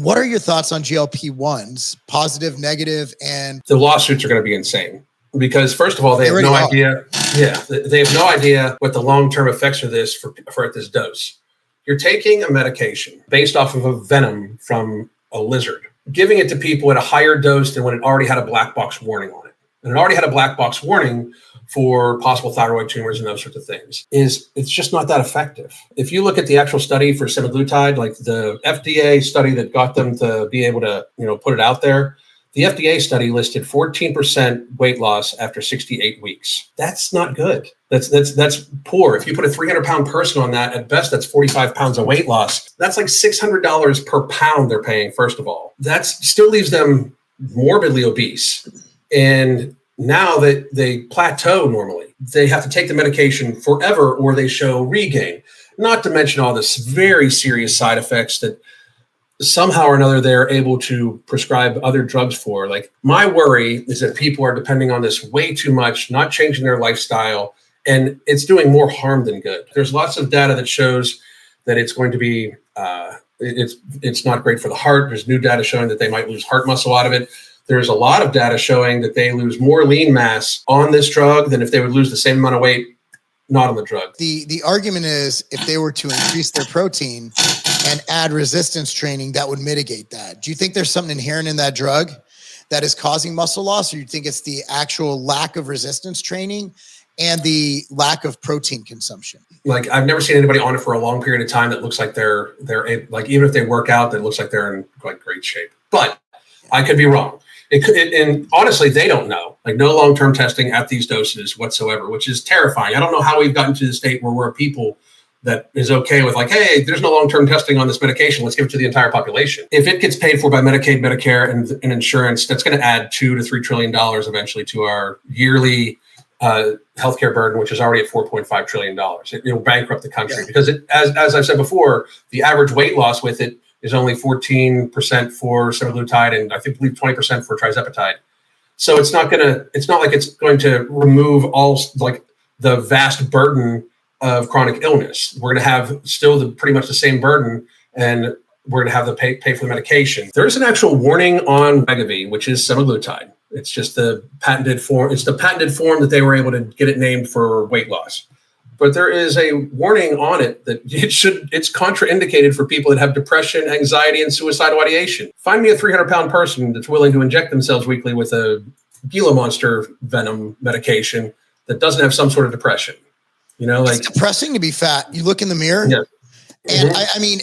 What are your thoughts on GLP-1s, positive, negative, and the lawsuits are going to be insane because first of all, they have no idea. Yeah. They have no idea what the long-term effects of this for at this dose. You're taking a medication based off of a venom from a lizard, giving it to people at a higher dose than when it already had a black box warning on it. And it already had a black box warning for possible thyroid tumors and those sorts of things. It's just not that effective. If you look at the actual study for semaglutide, like the FDA study that got them to be able to, put it out there, the FDA study listed 14% weight loss after 68 weeks. That's not good. That's poor. If you put a 300-pound person on that, at best, that's 45 pounds of weight loss. That's like $600 per pound they're paying, first of all. That still leaves them morbidly obese. And now that they plateau normally, they have to take the medication forever or they show regain. Not to mention all this very serious side effects that somehow or another they're able to prescribe other drugs for. Like, my worry is that people are depending on this way too much, not changing their lifestyle, and it's doing more harm than good. There's lots of data that shows that it's going to be, it's not great for the heart. There's new data showing that they might lose heart muscle out of it. There's a lot of data showing that they lose more lean mass on this drug than if they would lose the same amount of weight not on the drug. The argument is if they were to increase their protein and add resistance training, that would mitigate that. Do you think there's something inherent in that drug that is causing muscle loss, or do you think it's the actual lack of resistance training and the lack of protein consumption? Like, I've never seen anybody on it for a long period of time that looks like they're like, even if they work out, that looks like they're in like great shape. But I could be wrong. And honestly, they don't know. Like, no long-term testing at these doses whatsoever, which is terrifying. I don't know how we've gotten to the state where we're people that is okay with like, hey, there's no long-term testing on this medication. Let's give it to the entire population. If it gets paid for by Medicaid, Medicare, and insurance, that's going to add $2 to $3 trillion eventually to our yearly healthcare burden, which is already at $4.5 trillion. It will bankrupt the country because as I've said before, the average weight loss with it is only 14% for semaglutide and I believe 20% for tirzepatide. So it's not like it's going to remove all like the vast burden of chronic illness. We're going to have still pretty much the same burden, and we're going to have to pay for the medication. There is an actual warning on Wegovy, which is semaglutide. It's just the patented form. It's the patented form that they were able to get it named for weight loss. But there is a warning on it that it's contraindicated for people that have depression, anxiety, and suicidal ideation. Find me a 300-pound person that's willing to inject themselves weekly with a Gila monster venom medication that doesn't have some sort of depression. Like, it's depressing to be fat. You look in the mirror, and I mean,